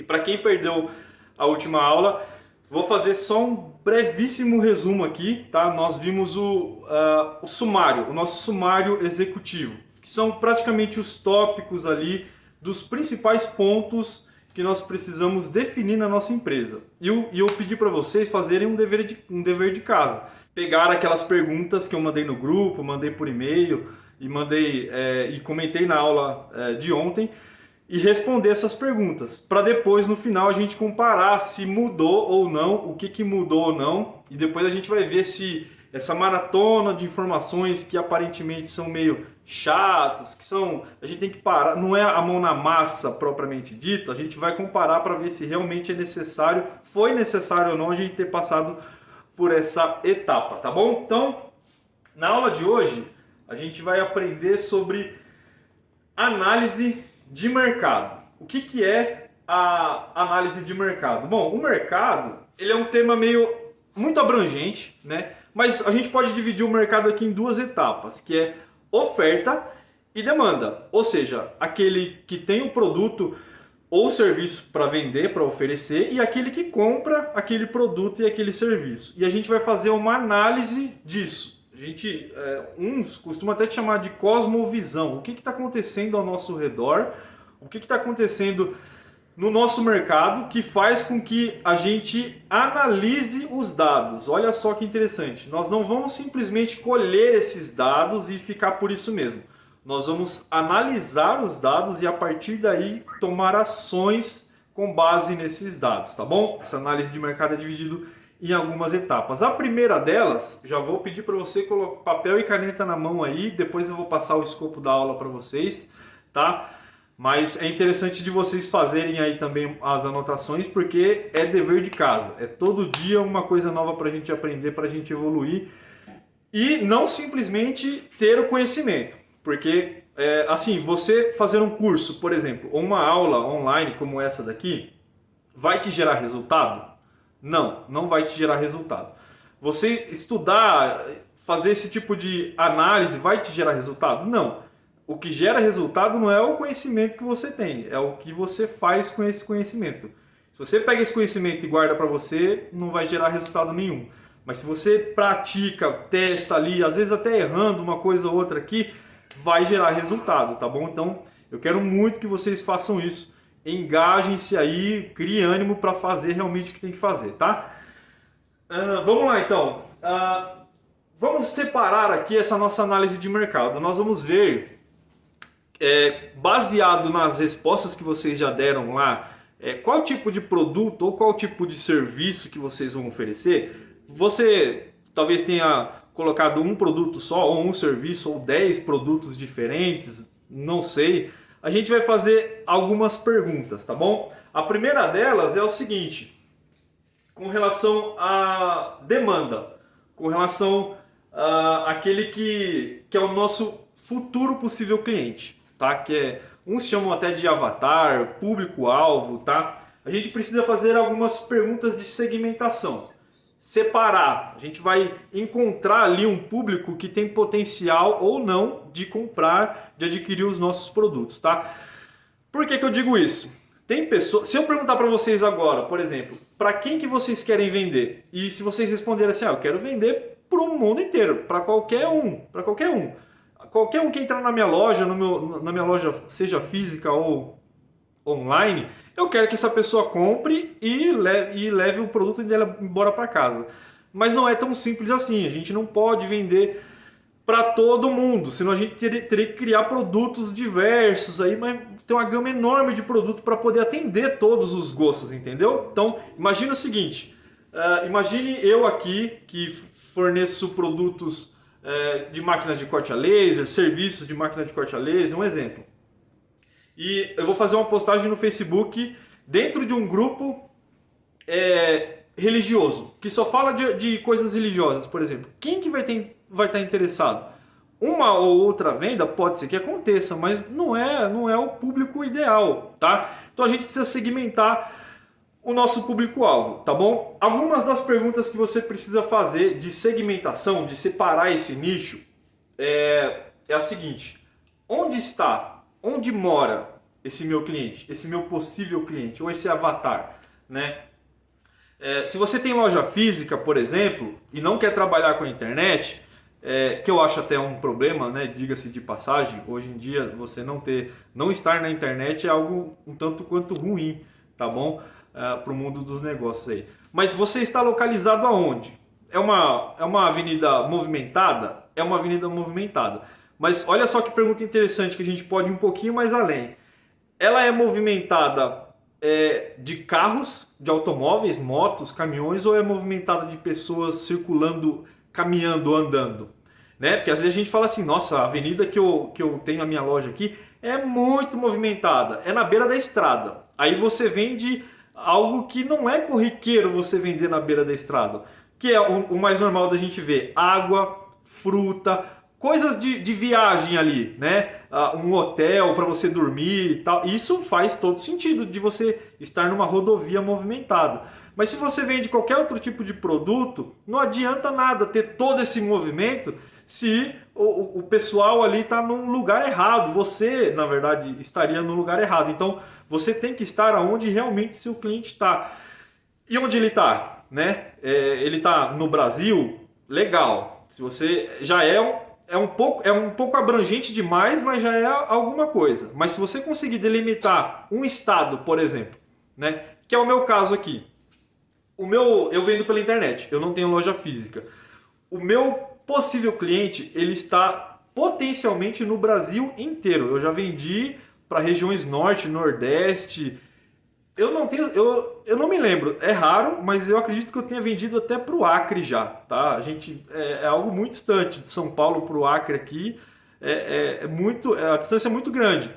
E para quem perdeu a última aula, vou fazer só um brevíssimo resumo aqui, tá? Nós vimos o sumário, o nosso sumário executivo, que são praticamente os tópicos ali dos principais pontos que nós precisamos definir na nossa empresa. E eu pedi para vocês fazerem um dever de casa. Pegar aquelas perguntas que eu mandei no grupo, mandei por e-mail e comentei na aula de ontem, e responder essas perguntas, para depois no final a gente comparar se mudou ou não, o que mudou ou não, e depois a gente vai ver se essa maratona de informações que aparentemente são meio chatas, a gente tem que parar, não é a mão na massa propriamente dita, a gente vai comparar para ver se realmente é necessário, foi necessário ou não a gente ter passado por essa etapa, tá bom? Então, na aula de hoje, a gente vai aprender sobre análise de mercado. O que é a análise de mercado? Bom, o mercado ele é um tema muito abrangente, né? Mas a gente pode dividir o mercado aqui em duas etapas, que é oferta e demanda. Ou seja, aquele que tem o produto ou serviço para vender, para oferecer, e aquele que compra aquele produto e aquele serviço. E a gente vai fazer uma análise disso. Uns costumam até chamar de cosmovisão. O que está acontecendo ao nosso redor? O que está acontecendo no nosso mercado que faz com que a gente analise os dados? Olha só que interessante. Nós não vamos simplesmente colher esses dados e ficar por isso mesmo. Nós vamos analisar os dados e a partir daí tomar ações com base nesses dados, tá bom? Essa análise de mercado é dividida em algumas etapas. A primeira delas, já vou pedir para você colocar papel e caneta na mão aí, depois eu vou passar o escopo da aula para vocês, tá? Mas é interessante de vocês fazerem aí também as anotações, porque é dever de casa, é todo dia uma coisa nova para a gente aprender, para a gente evoluir e não simplesmente ter o conhecimento, porque assim, você fazer um curso, por exemplo, ou uma aula online como essa daqui, vai te gerar resultado? Não vai te gerar resultado. Você estudar, fazer esse tipo de análise vai te gerar resultado? Não. O que gera resultado não é o conhecimento que você tem, é o que você faz com esse conhecimento. Se você pega esse conhecimento e guarda para você, não vai gerar resultado nenhum. Mas se você pratica, testa ali, às vezes até errando uma coisa ou outra aqui, vai gerar resultado, tá bom? Então, eu quero muito que vocês façam isso. Engajem-se aí, crie ânimo para fazer realmente o que tem que fazer, tá? Vamos lá então. Vamos separar aqui essa nossa análise de mercado. Nós vamos ver, baseado nas respostas que vocês já deram lá, qual tipo de produto ou qual tipo de serviço que vocês vão oferecer. Você talvez tenha colocado um produto só, ou um serviço, ou 10 produtos diferentes, não sei. A gente vai fazer algumas perguntas, tá bom? A primeira delas é o seguinte, com relação à demanda, com relação àquele que é o nosso futuro possível cliente, tá? Uns chamam até de avatar, público-alvo, tá? A gente precisa fazer algumas perguntas de segmentação. Separar, a gente vai encontrar ali um público que tem potencial ou não de comprar, de adquirir os nossos produtos, tá? Por que eu digo isso? Tem pessoas, se eu perguntar para vocês agora, por exemplo, para quem que vocês querem vender? E se vocês responderem assim, eu quero vender para o mundo inteiro, para qualquer um, qualquer um que entrar na minha loja, na minha loja, seja física ou online, eu quero que essa pessoa compre e leve o produto dela embora para casa. Mas não é tão simples assim. A gente não pode vender para todo mundo, senão a gente teria que criar produtos diversos aí, mas tem uma gama enorme de produto para poder atender todos os gostos, entendeu? Então, imagina o seguinte, imagine eu aqui que forneço produtos de máquinas de corte a laser, serviços de máquina de corte a laser, um exemplo. E eu vou fazer uma postagem no Facebook dentro de um grupo religioso, que só fala de coisas religiosas, por exemplo. Quem que vai estar interessado? Uma ou outra venda pode ser que aconteça, mas não é o público ideal, tá? Então a gente precisa segmentar o nosso público-alvo, tá bom? Algumas das perguntas que você precisa fazer de segmentação, de separar esse nicho, é a seguinte: onde está? Onde mora esse meu cliente, esse meu possível cliente, ou esse avatar, né? Se você tem loja física, por exemplo, e não quer trabalhar com a internet, que eu acho até um problema, né? Diga-se de passagem, hoje em dia você não estar na internet é algo um tanto quanto ruim, tá bom? Para o mundo dos negócios aí. Mas você está localizado aonde? É uma avenida movimentada? É uma avenida movimentada. Mas olha só que pergunta interessante que a gente pode ir um pouquinho mais além. Ela é movimentada de carros, de automóveis, motos, caminhões, ou é movimentada de pessoas circulando, caminhando, andando? Né? Porque às vezes a gente fala assim, nossa, a avenida que eu tenho a minha loja aqui é muito movimentada, é na beira da estrada. Aí você vende algo que não é corriqueiro você vender na beira da estrada, que é o mais normal da gente ver: água, fruta, coisas de viagem ali, né? Um hotel para você dormir e tal. Isso faz todo sentido de você estar numa rodovia movimentada. Mas se você vende qualquer outro tipo de produto, não adianta nada ter todo esse movimento se o pessoal ali está num lugar errado. Você, na verdade, estaria no lugar errado. Então, você tem que estar onde realmente seu cliente está. E onde ele está? Né? Ele está no Brasil? Legal. Se você já é um pouco abrangente demais, mas já é alguma coisa. Mas se você conseguir delimitar um estado, por exemplo, né? Que é o meu caso aqui. Eu vendo pela internet, eu não tenho loja física. O meu possível cliente, ele está potencialmente no Brasil inteiro. Eu já vendi para regiões norte, nordeste. Eu não me lembro, é raro, mas eu acredito que eu tenha vendido até para o Acre já, tá? A gente é algo muito distante de São Paulo para o Acre aqui, a distância é muito grande.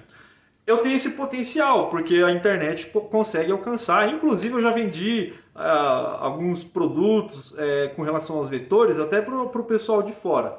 Eu tenho esse potencial, porque a internet consegue alcançar. Inclusive, eu já vendi alguns produtos com relação aos vetores até para o pessoal de fora,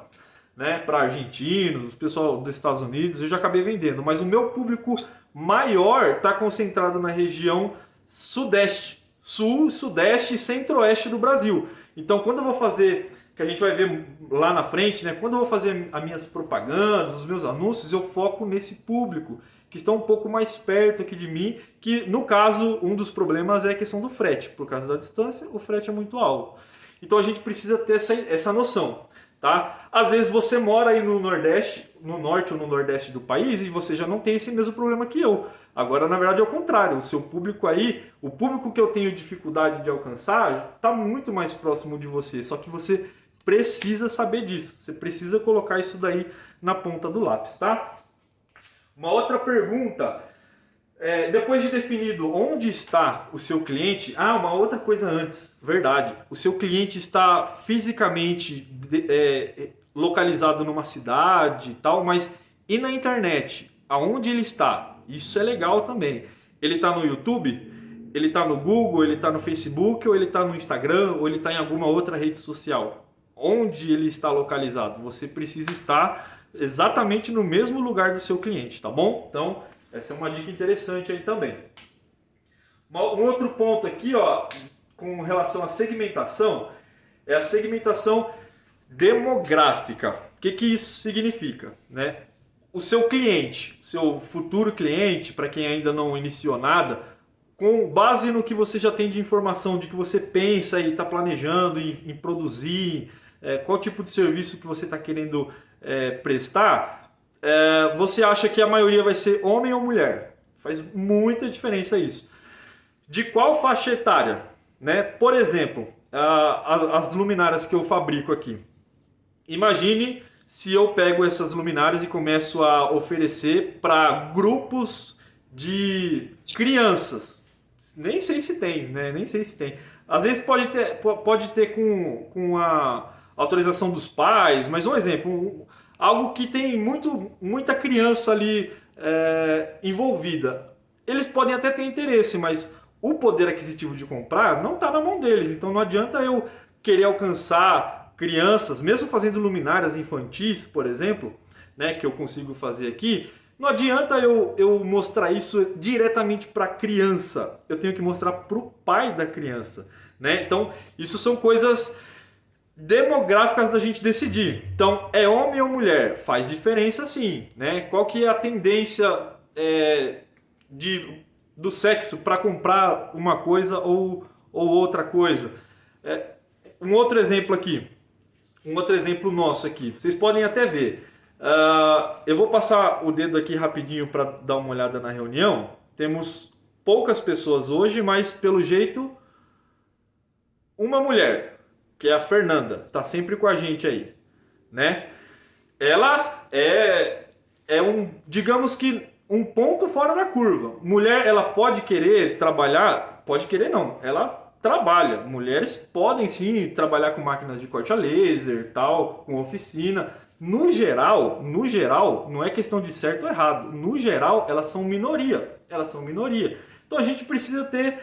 né? Para argentinos, o pessoal dos Estados Unidos, eu já acabei vendendo. Mas o meu público maior está concentrado na região sudeste, sul, sudeste e centro-oeste do Brasil. Então, quando eu vou fazer, que a gente vai ver lá na frente, né? Quando eu vou fazer as minhas propagandas, os meus anúncios, eu foco nesse público que está um pouco mais perto aqui de mim, que no caso, um dos problemas é a questão do frete. Por causa da distância, o frete é muito alto. Então a gente precisa ter essa noção. Tá? Às vezes você mora aí no Nordeste, no Norte ou no Nordeste do país, e você já não tem esse mesmo problema que eu. Agora, na verdade, é o contrário. O seu público aí, o público que eu tenho dificuldade de alcançar, está muito mais próximo de você. Só que você precisa saber disso. Você precisa colocar isso daí na ponta do lápis, tá? Uma outra pergunta. Depois de definido onde está o seu cliente, uma outra coisa antes, verdade, o seu cliente está fisicamente localizado numa cidade e tal, mas e na internet? Aonde ele está? Isso é legal também. Ele está no YouTube? Ele está no Google? Ele está no Facebook? Ou ele está no Instagram? Ou ele está em alguma outra rede social? Onde ele está localizado? Você precisa estar exatamente no mesmo lugar do seu cliente, tá bom? Então, essa é uma dica interessante aí também. Um outro ponto aqui, ó, com relação à segmentação, é a segmentação demográfica. O que isso significa, né? O seu cliente, seu futuro cliente, para quem ainda não iniciou nada, com base no que você já tem de informação, de que você pensa e está planejando em produzir, qual tipo de serviço que você está querendo prestar, você acha que a maioria vai ser homem ou mulher? Faz muita diferença isso. De qual faixa etária? Né? Por exemplo, as luminárias que eu fabrico aqui. Imagine se eu pego essas luminárias e começo a oferecer para grupos de crianças. Nem sei se tem, né? Nem sei se tem. Às vezes pode ter com a autorização dos pais, mas um exemplo, algo que tem muita criança ali envolvida. Eles podem até ter interesse, mas o poder aquisitivo de comprar não está na mão deles. Então não adianta eu querer alcançar crianças, mesmo fazendo luminárias infantis, por exemplo, né, que eu consigo fazer aqui. Não adianta eu mostrar isso diretamente para a criança. Eu tenho que mostrar para o pai da criança, né? Então, isso são coisas demográficas da gente decidir. Então, é homem ou mulher? Faz diferença sim, né? Qual que é a tendência do sexo para comprar uma coisa ou outra coisa. Um outro exemplo aqui, um outro exemplo nosso aqui, vocês podem até ver. Eu vou passar o dedo aqui rapidinho para dar uma olhada na reunião. Temos poucas pessoas hoje, mas pelo jeito uma mulher, que é a Fernanda, tá sempre com a gente aí, né? Ela é digamos que um ponto fora da curva. Mulher, ela pode querer trabalhar, pode querer não, ela trabalha. Mulheres podem sim trabalhar com máquinas de corte a laser, tal, com oficina. No geral, não é questão de certo ou errado. No geral, elas são minoria. Então a gente precisa ter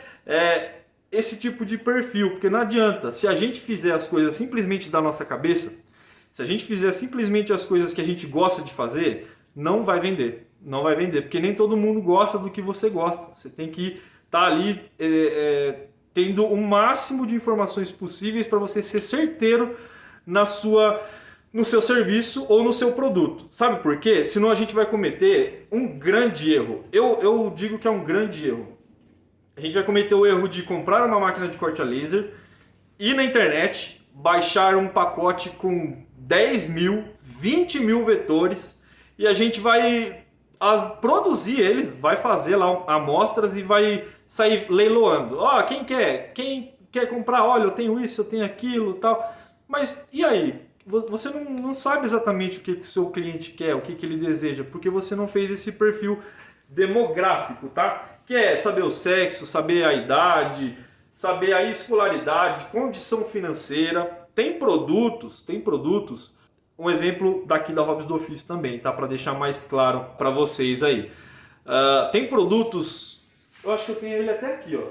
esse tipo de perfil, porque não adianta, se a gente fizer as coisas simplesmente da nossa cabeça, se a gente fizer simplesmente as coisas que a gente gosta de fazer, não vai vender. Não vai vender, porque nem todo mundo gosta do que você gosta. Você tem que estar ali tendo o máximo de informações possíveis para você ser certeiro no seu serviço ou no seu produto. Sabe por quê? Senão a gente vai cometer um grande erro. Eu digo que é um grande erro. A gente vai cometer o erro de comprar uma máquina de corte a laser, ir na internet, baixar um pacote com 10 mil, 20 mil vetores e a gente vai produzir eles, vai fazer lá amostras e vai sair leiloando. Quem quer comprar? Olha, eu tenho isso, eu tenho aquilo, tal. Mas e aí? Você não sabe exatamente o que o seu cliente quer, o que ele deseja, porque você não fez esse perfil demográfico, tá? Que é saber o sexo, saber a idade, saber a escolaridade, condição financeira. Tem produtos, um exemplo daqui da Hobbies do Ofício também, tá? Para deixar mais claro para vocês aí. Tem produtos, eu acho que eu tenho ele até aqui, ó.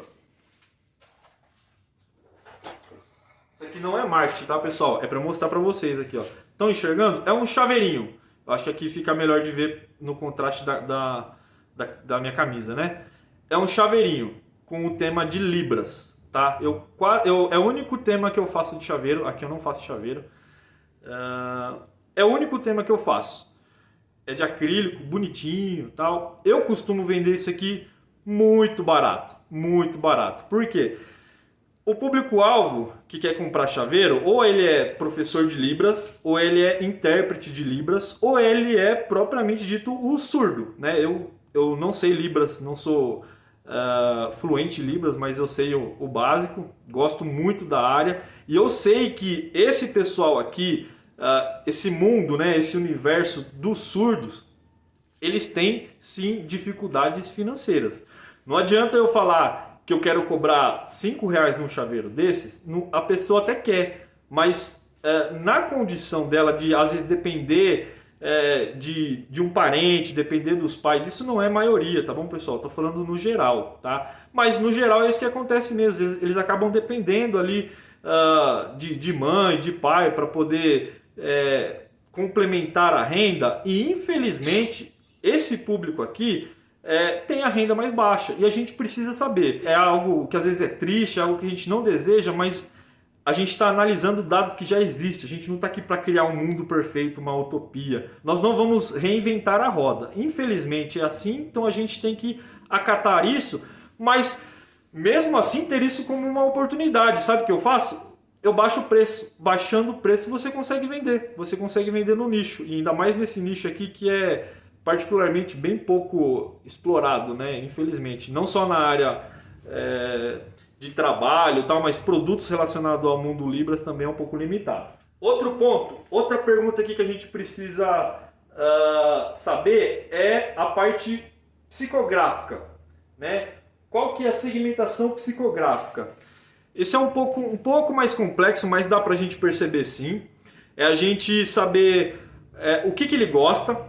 Isso aqui não é marketing, tá, pessoal? É para mostrar para vocês aqui, ó. Estão enxergando? É um chaveirinho. Eu acho que aqui fica melhor de ver no contraste da minha camisa, né? É um chaveirinho com o tema de Libras, tá? É o único tema que eu faço de chaveiro. Aqui eu não faço chaveiro. É o único tema que eu faço. É de acrílico, bonitinho, tal. Eu costumo vender isso aqui muito barato, muito barato. Por quê? O público-alvo que quer comprar chaveiro, ou ele é professor de Libras, ou ele é intérprete de Libras, ou ele é propriamente dito o surdo, né? Eu não sei Libras, não sou fluente em Libras, mas eu sei o básico, gosto muito da área, e eu sei que esse pessoal aqui, esse mundo, né, esse universo dos surdos, eles têm sim dificuldades financeiras. Não adianta eu falar que eu quero cobrar R$5 num chaveiro desses, a pessoa até quer, mas na condição dela de às vezes depender de um parente, depender dos pais, isso não é maioria, tá bom, pessoal? Tô falando no geral, tá? Mas no geral é isso que acontece mesmo, eles acabam dependendo ali de mãe, de pai, para poder complementar a renda, e infelizmente esse público aqui tem a renda mais baixa, e a gente precisa saber. É algo que às vezes é triste, é algo que a gente não deseja, mas a gente está analisando dados que já existem. A gente não está aqui para criar um mundo perfeito, uma utopia. Nós não vamos reinventar a roda. Infelizmente é assim, então a gente tem que acatar isso, mas mesmo assim ter isso como uma oportunidade. Sabe o que eu faço? Eu baixo o preço. Baixando o preço você consegue vender. Você consegue vender no nicho, e ainda mais nesse nicho aqui que é particularmente bem pouco explorado, né? Infelizmente. Não só na área de trabalho e tal, mas produtos relacionados ao mundo Libras também é um pouco limitado. Outro ponto, outra pergunta aqui que a gente precisa saber é a parte psicográfica, né? Qual que é a segmentação psicográfica? Esse é um pouco mais complexo, mas dá pra gente perceber sim. É a gente saber o que ele gosta,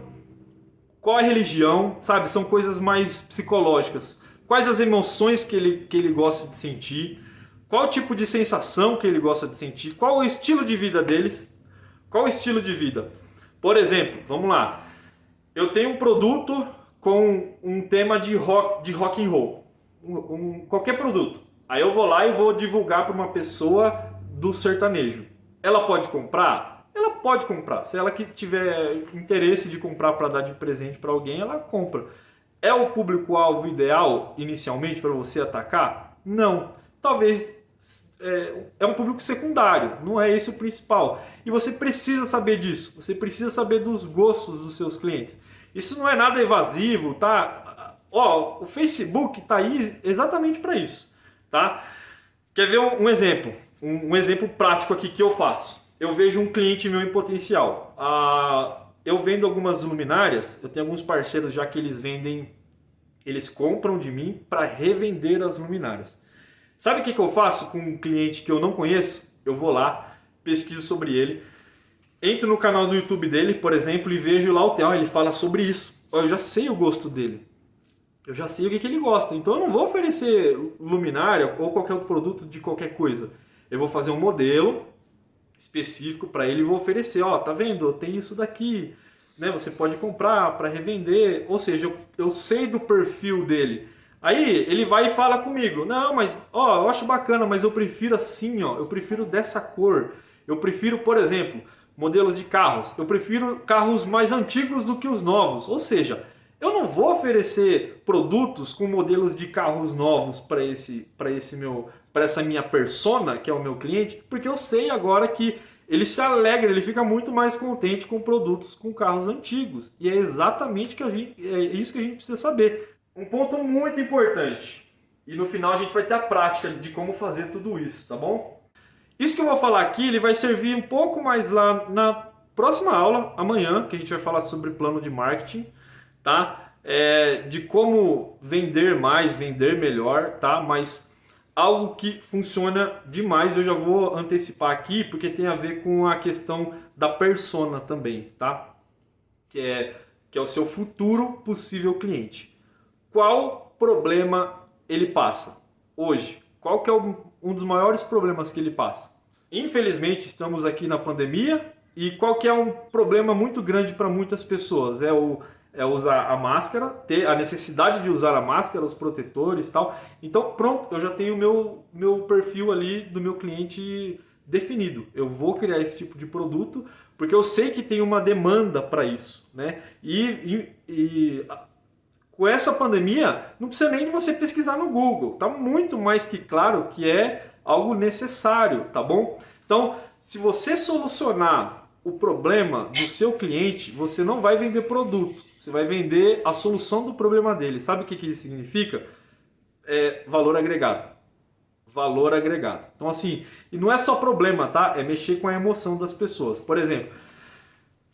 qual é a religião, sabe? São coisas mais psicológicas. Quais as emoções que ele gosta de sentir, qual tipo de sensação que ele gosta de sentir, qual o estilo de vida deles, qual o estilo de vida. Por exemplo, vamos lá, eu tenho um produto com um tema de rock and roll, qualquer produto. Aí eu vou lá e vou divulgar para uma pessoa do sertanejo. Ela pode comprar? Ela pode comprar. Se ela que tiver interesse de comprar para dar de presente para alguém, ela compra. É o público-alvo ideal inicialmente para você atacar? Não. Talvez é um público secundário, não é esse o principal. E você precisa saber disso, você precisa saber dos gostos dos seus clientes. Isso não é nada evasivo, tá? Ó, o Facebook tá aí exatamente para isso, tá? Quer ver um exemplo? Um exemplo prático aqui que eu faço. Eu vejo um cliente meu em potencial. Eu vendo algumas luminárias, eu tenho alguns parceiros já que eles compram de mim para revender as luminárias. Sabe o que eu faço com um cliente que eu não conheço? Eu vou lá, pesquiso sobre ele, entro no canal do YouTube dele, por exemplo, e vejo lá o tema, ele fala sobre isso. Eu já sei o gosto dele, eu já sei o que ele gosta, então eu não vou oferecer luminária ou qualquer outro produto de qualquer coisa. Eu vou fazer um modelo específico para ele e vou oferecer, ó, tá vendo? Tem isso daqui, né? Você pode comprar para revender, ou seja, eu sei do perfil dele. Aí ele vai e fala comigo, não, mas ó, eu acho bacana, mas eu prefiro assim, ó, eu prefiro dessa cor. Eu prefiro, por exemplo, modelos de carros. Eu prefiro carros mais antigos do que os novos. Ou seja, eu não vou oferecer produtos com modelos de carros novos para essa minha persona, que é o meu cliente, porque eu sei agora que ele se alegra, ele fica muito mais contente com produtos com carros antigos. E é exatamente isso que a gente precisa saber. Um ponto muito importante, e no final a gente vai ter a prática de como fazer tudo isso, tá bom? Isso que eu vou falar aqui, ele vai servir um pouco mais lá na próxima aula, amanhã, que a gente vai falar sobre plano de marketing, tá? De como vender mais, vender melhor, tá? Mas algo que funciona demais, eu já vou antecipar aqui, porque tem a ver com a questão da persona também, tá? Que é o seu futuro possível cliente. Qual problema ele passa hoje? Qual que é um dos maiores problemas que ele passa? Infelizmente estamos aqui na pandemia e qual que é um problema muito grande para muitas pessoas? É usar a máscara, ter a necessidade de usar a máscara, os protetores e tal. Então pronto, eu já tenho o meu perfil ali do meu cliente definido. Eu vou criar esse tipo de produto porque eu sei que tem uma demanda para isso, né? E com essa pandemia, não precisa nem de você pesquisar no Google. Tá muito mais que claro que é algo necessário, tá bom? Então, se você solucionar o problema do seu cliente, você não vai vender produto. Você vai vender a solução do problema dele. Sabe o que isso significa? Valor agregado. Valor agregado. Então, assim, e não é só problema, tá? É mexer com a emoção das pessoas. Por exemplo,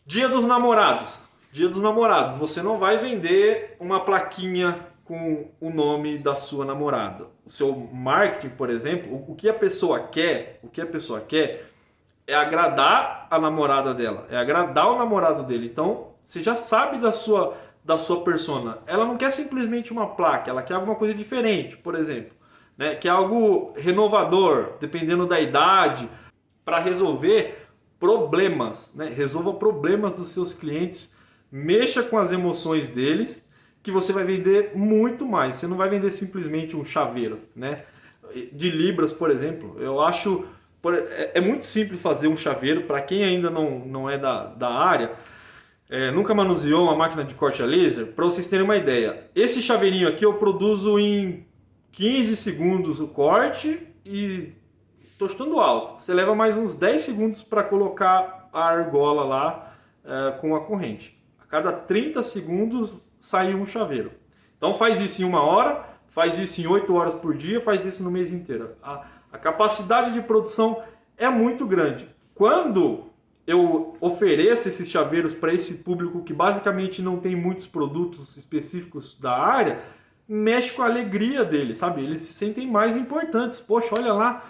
Dia dos Namorados. Dia dos Namorados, você não vai vender uma plaquinha com o nome da sua namorada. O seu marketing, por exemplo, o que a pessoa quer é agradar a namorada dela, é agradar o namorado dele. Então, você já sabe da sua persona. Ela não quer simplesmente uma placa, ela quer alguma coisa diferente, por exemplo, né? Quer algo renovador, dependendo da idade, para resolver problemas, né? Resolva problemas dos seus clientes. Mexa com as emoções deles, que você vai vender muito mais. Você não vai vender simplesmente um chaveiro, né? De libras, por exemplo. Eu acho... É muito simples fazer um chaveiro. Para quem ainda não é da área, nunca manuseou uma máquina de corte a laser, para vocês terem uma ideia. Esse chaveirinho aqui eu produzo em 15 segundos o corte e estou chutando alto. Você leva mais uns 10 segundos para colocar a argola lá com a corrente. Cada 30 segundos sai um chaveiro. Então faz isso em 1 hora, faz isso em 8 horas por dia, faz isso no mês inteiro. A capacidade de produção é muito grande. Quando eu ofereço esses chaveiros para esse público que basicamente não tem muitos produtos específicos da área, mexe com a alegria deles, sabe? Eles se sentem mais importantes. Poxa, olha lá,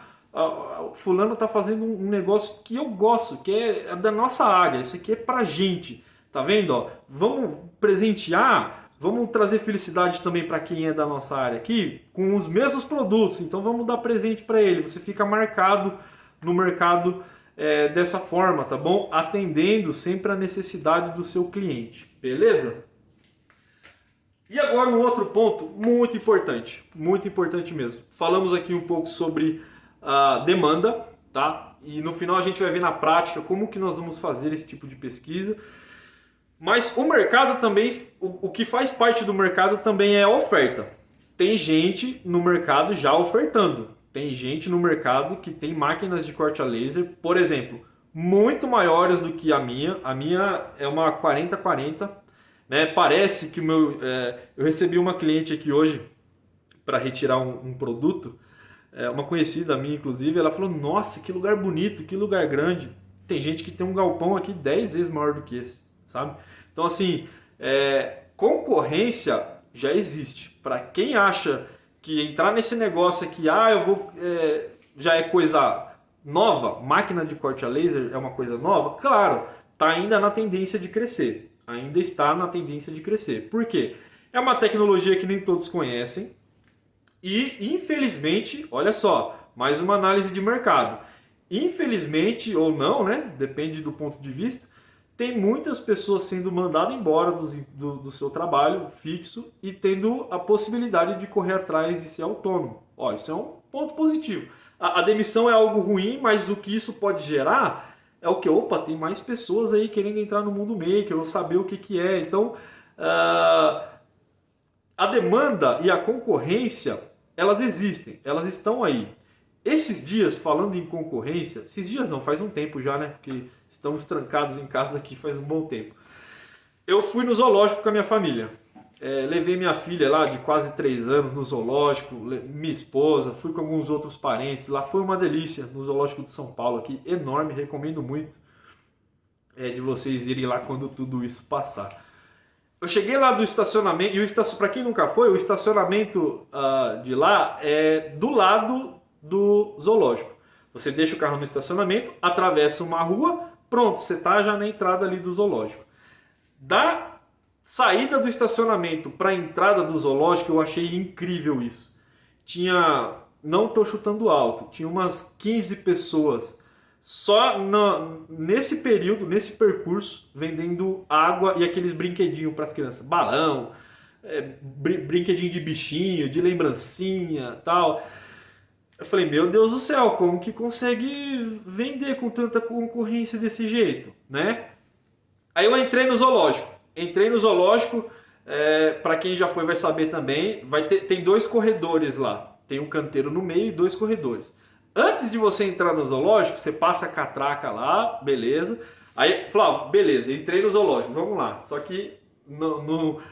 o fulano está fazendo um negócio que eu gosto, que é da nossa área, isso aqui é pra gente. Tá vendo? Ó, vamos presentear, vamos trazer felicidade também para quem é da nossa área aqui, com os mesmos produtos. Então vamos dar presente para ele. Você fica marcado no mercado dessa forma, tá bom? Atendendo sempre a necessidade do seu cliente, beleza? E agora um outro ponto muito importante mesmo. Falamos aqui um pouco sobre a demanda, tá? E no final a gente vai ver na prática como que nós vamos fazer esse tipo de pesquisa. Mas o mercado também, o que faz parte do mercado também é a oferta. Tem gente no mercado já ofertando. Tem gente no mercado que tem máquinas de corte a laser, por exemplo, muito maiores do que a minha. A minha é uma 4040, né? Parece que eu recebi uma cliente aqui hoje para retirar um produto, uma conhecida minha inclusive, ela falou: "Nossa, que lugar bonito, que lugar grande". Tem gente que tem um galpão aqui 10 vezes maior do que esse, sabe? Então assim, concorrência já existe. Para quem acha que entrar nesse negócio aqui, já é coisa nova, máquina de corte a laser é uma coisa nova, claro, está ainda na tendência de crescer. Ainda está na tendência de crescer. Por quê? É uma tecnologia que nem todos conhecem e, infelizmente, olha só, mais uma análise de mercado. Infelizmente ou não, né? Depende do ponto de vista, tem muitas pessoas sendo mandadas embora do seu trabalho fixo e tendo a possibilidade de correr atrás de ser autônomo. Ó, isso é um ponto positivo. A demissão é algo ruim, mas o que isso pode gerar é o que? Opa, tem mais pessoas aí querendo entrar no mundo maker, ou saber o que é. Então, a demanda e a concorrência, elas existem, elas estão aí. Esses dias, falando em concorrência, esses dias não, faz um tempo já, né? Porque estamos trancados em casa aqui faz um bom tempo. Eu fui no zoológico com a minha família. Levei minha filha lá de quase 3 anos no zoológico, minha esposa, fui com alguns outros parentes. Lá foi uma delícia, no zoológico de São Paulo aqui, enorme, recomendo muito de vocês irem lá quando tudo isso passar. Eu cheguei lá do estacionamento, e para quem nunca foi, o estacionamento de lá é do lado do zoológico. Você deixa o carro no estacionamento, atravessa uma rua, pronto, você está já na entrada ali do zoológico. Da saída do estacionamento para a entrada do zoológico, eu achei incrível isso. Não estou chutando alto, tinha umas 15 pessoas só nesse período, nesse percurso, vendendo água e aqueles brinquedinhos para as crianças. Balão, brinquedinho de bichinho, de lembrancinha, tal. Eu falei, meu Deus do céu, como que consegue vender com tanta concorrência desse jeito, né? Aí eu entrei no zoológico. Para quem já foi vai saber também, tem 2 corredores lá. Tem um canteiro no meio e 2 corredores. Antes de você entrar no zoológico, você passa a catraca lá, beleza. Aí, Flávio, beleza, entrei no zoológico, vamos lá. Só que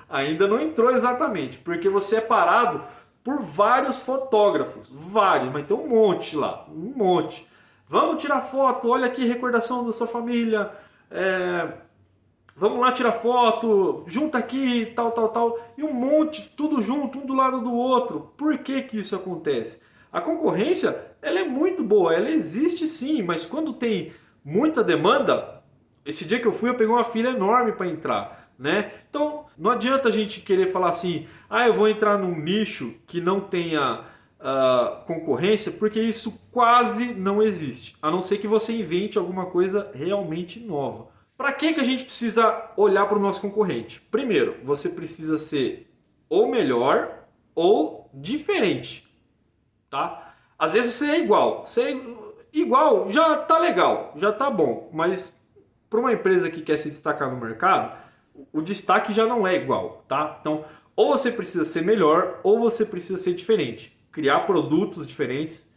ainda não entrou exatamente, porque você é parado por vários fotógrafos, mas tem um monte lá, um monte. Vamos tirar foto, olha aqui, recordação da sua família, vamos lá tirar foto, junta aqui, tal, e um monte, tudo junto, um do lado do outro. Por que que isso acontece? A concorrência, ela é muito boa, ela existe sim, mas quando tem muita demanda, esse dia que eu fui, eu peguei uma fila enorme para entrar, né? Então, não adianta a gente querer falar assim, eu vou entrar num nicho que não tenha concorrência, porque isso quase não existe, a não ser que você invente alguma coisa realmente nova. Para que a gente precisa olhar para o nosso concorrente? Primeiro, você precisa ser ou melhor ou diferente, tá? Às vezes você é igual. Igual já tá legal, já tá bom, mas para uma empresa que quer se destacar no mercado, o destaque já não é igual, tá? Então, ou você precisa ser melhor ou você precisa ser diferente. Criar produtos diferentes,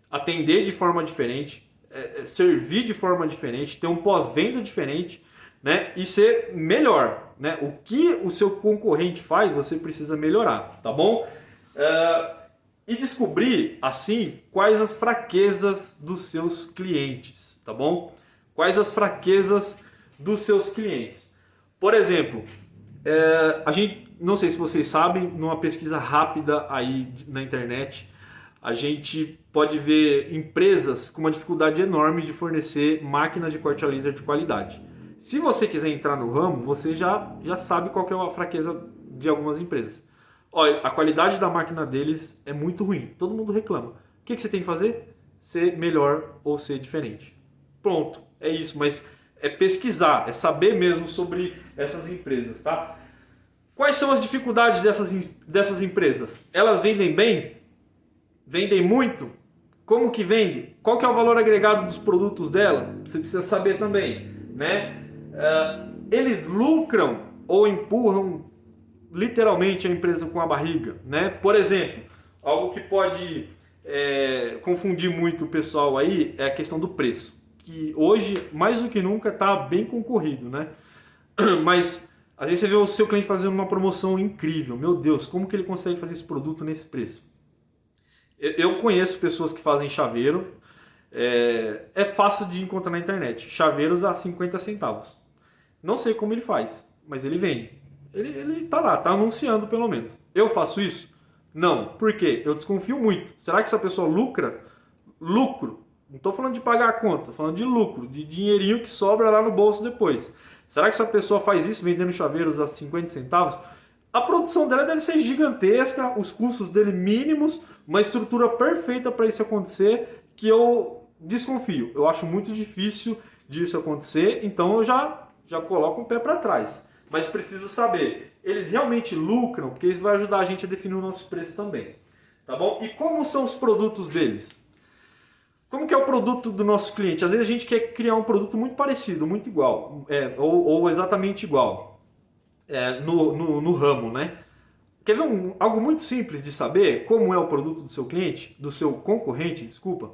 atender de forma diferente, servir de forma diferente, ter um pós-venda diferente, né? E ser melhor, né? O que o seu concorrente faz, você precisa melhorar, tá bom? E descobrir, assim, quais as fraquezas dos seus clientes, tá bom? Quais as fraquezas dos seus clientes. Por exemplo, a gente, não sei se vocês sabem, numa pesquisa rápida aí na internet, a gente pode ver empresas com uma dificuldade enorme de fornecer máquinas de corte a laser de qualidade. Se você quiser entrar no ramo, você já sabe qual que é a fraqueza de algumas empresas. Olha, a qualidade da máquina deles é muito ruim, todo mundo reclama. O que você tem que fazer? Ser melhor ou ser diferente. Pronto, é isso, mas é pesquisar, é saber mesmo sobre essas empresas, tá? Quais são as dificuldades dessas empresas? Elas vendem bem? Vendem muito? Como que vende? Qual que é o valor agregado dos produtos delas? Você precisa saber também, né? eles lucram ou empurram literalmente a empresa com a barriga, né? Por exemplo, algo que pode confundir muito o pessoal aí é a questão do preço, que hoje, mais do que nunca, está bem concorrido, né? Mas às vezes você vê o seu cliente fazendo uma promoção incrível. Meu Deus, como que ele consegue fazer esse produto nesse preço? Eu conheço pessoas que fazem chaveiro, é fácil de encontrar na internet, chaveiros a 50 centavos. Não sei como ele faz, mas ele vende. Ele tá lá, tá anunciando pelo menos. Eu faço isso? Não. Por quê? Eu desconfio muito. Será que essa pessoa lucra? Lucro. Não estou falando de pagar a conta, estou falando de lucro, de dinheirinho que sobra lá no bolso depois. Será que essa pessoa faz isso vendendo chaveiros a 50 centavos? A produção dela deve ser gigantesca, os custos dele mínimos, uma estrutura perfeita para isso acontecer, que eu desconfio. Eu acho muito difícil disso acontecer, então eu já coloco um pé para trás. Mas preciso saber, eles realmente lucram? Porque isso vai ajudar a gente a definir o nosso preço também. Tá bom? E como são os produtos deles? Como que é o produto do nosso cliente? Às vezes a gente quer criar um produto muito parecido, muito igual, ou exatamente igual no ramo, né? Quer ver algo muito simples de saber como é o produto do seu cliente, do seu concorrente, desculpa?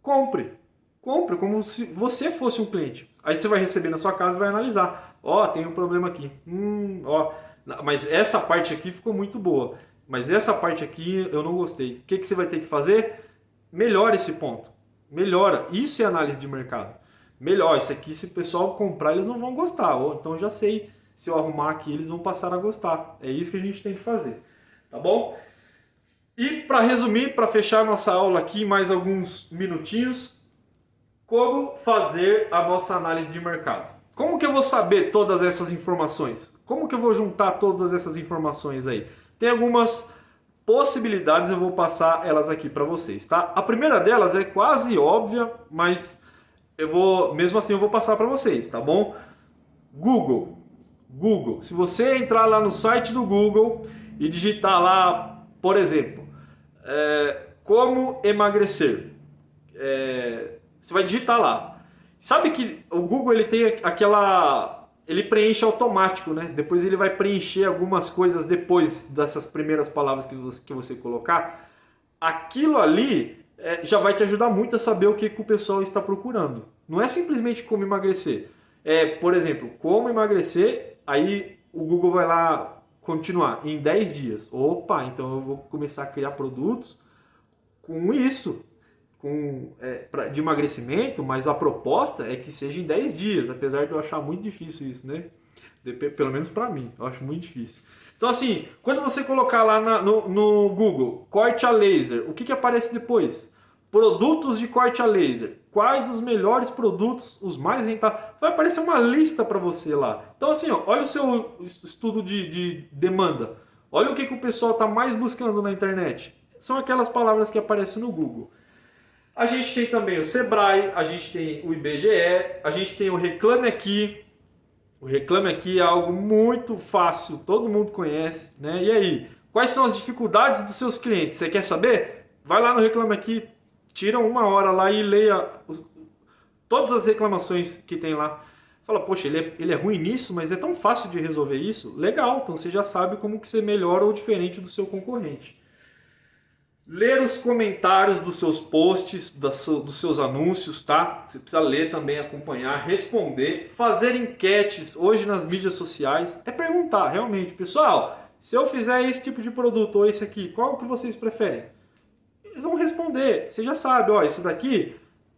Compre. Compre como se você fosse um cliente. Aí você vai receber na sua casa e vai analisar. Ó, tem um problema aqui. Ó, mas essa parte aqui ficou muito boa. Mas essa parte aqui eu não gostei. O que você vai ter que fazer? Melhora esse ponto. Melhora. Isso é análise de mercado. Melhor. Isso aqui, se o pessoal comprar, eles não vão gostar. Ou então eu já sei, se eu arrumar aqui, eles vão passar a gostar. É isso que a gente tem que fazer. Tá bom? E para resumir, para fechar nossa aula aqui, mais alguns minutinhos, como fazer a nossa análise de mercado? Como que eu vou saber todas essas informações? Como que eu vou juntar todas essas informações aí? Tem algumas possibilidades, eu vou passar elas aqui para vocês, tá? A primeira delas é quase óbvia, mas mesmo assim eu vou passar para vocês, tá bom? Google. Se você entrar lá no site do Google e digitar lá, por exemplo, como emagrecer, você vai digitar lá. Sabe que o Google ele tem ele preenche automático, né? Depois ele vai preencher algumas coisas depois dessas primeiras palavras que você colocar. Aquilo ali já vai te ajudar muito a saber o que o pessoal está procurando. Não é simplesmente como emagrecer. Por exemplo, como emagrecer, aí o Google vai lá continuar em 10 dias. Opa, então eu vou começar a criar produtos com isso. De emagrecimento, mas a proposta é que seja em 10 dias, apesar de eu achar muito difícil isso, né? Pelo menos para mim, eu acho muito difícil. Então assim, quando você colocar lá no Google, corte a laser, o que aparece depois? Produtos de corte a laser. Quais os melhores produtos, os mais rentáveis? Vai aparecer uma lista para você lá. Então assim, ó, olha o seu estudo de demanda. Olha o que o pessoal está mais buscando na internet. São aquelas palavras que aparecem no Google. A gente tem também o Sebrae, a gente tem o IBGE, a gente tem o Reclame Aqui. O Reclame Aqui é algo muito fácil, todo mundo conhece, né? E aí, quais são as dificuldades dos seus clientes? Você quer saber? Vai lá no Reclame Aqui, tira uma hora lá e leia todas as reclamações que tem lá. Fala, poxa, ele é ruim nisso, mas é tão fácil de resolver isso? Legal, então você já sabe como que você melhora ou diferente do seu concorrente. Ler os comentários dos seus posts, dos seus anúncios, tá? Você precisa ler também, acompanhar, responder, fazer enquetes hoje nas mídias sociais. É perguntar, realmente, pessoal, se eu fizer esse tipo de produto ou esse aqui, qual que vocês preferem? Eles vão responder. Você já sabe, ó, esse daqui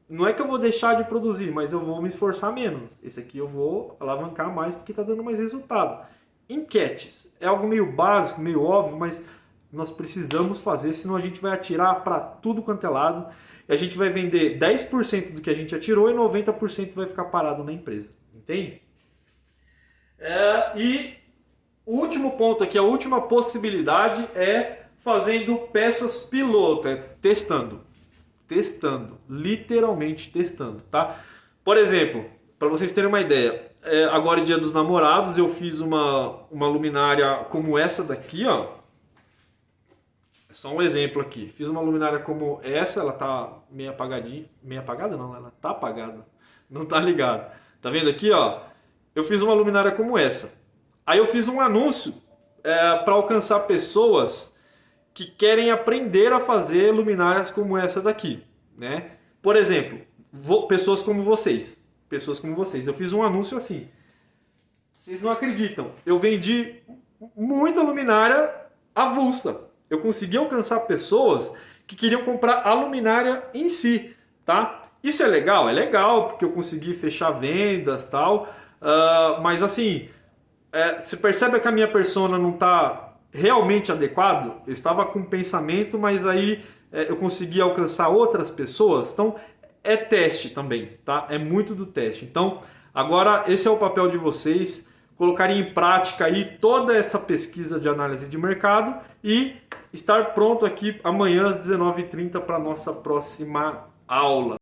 não é que eu vou deixar de produzir, mas eu vou me esforçar menos. Esse aqui eu vou alavancar mais porque está dando mais resultado. Enquetes. É algo meio básico, meio óbvio, mas nós precisamos fazer, senão a gente vai atirar para tudo quanto é lado e a gente vai vender 10% do que a gente atirou e 90% vai ficar parado na empresa. Entende? E o último ponto aqui, a última possibilidade é fazendo peças piloto, testando. Testando, literalmente testando, tá? Por exemplo, para vocês terem uma ideia, agora é Dia dos Namorados, eu fiz uma luminária como essa daqui, ó. Só um exemplo aqui. Fiz uma luminária como essa, ela tá meio apagadinha. Meio apagada não, ela tá apagada. Não tá ligada. Tá vendo aqui, ó? eu fiz uma luminária como essa. Aí eu fiz um anúncio para alcançar pessoas que querem aprender a fazer luminárias como essa daqui, né? Por exemplo, pessoas como vocês. Pessoas como vocês. Eu fiz um anúncio assim. Vocês não acreditam. Eu vendi muita luminária avulsa. Eu consegui alcançar pessoas que queriam comprar a luminária em si, tá? Isso é legal? É legal, porque eu consegui fechar vendas e tal. Mas assim, você percebe que a minha persona não está realmente adequado? Eu estava com pensamento, mas aí eu consegui alcançar outras pessoas. Então, é teste também, tá? É muito do teste. Então, agora esse é o papel de vocês, colocarem em prática aí toda essa pesquisa de análise de mercado e estar pronto aqui amanhã às 19h30 para a nossa próxima aula.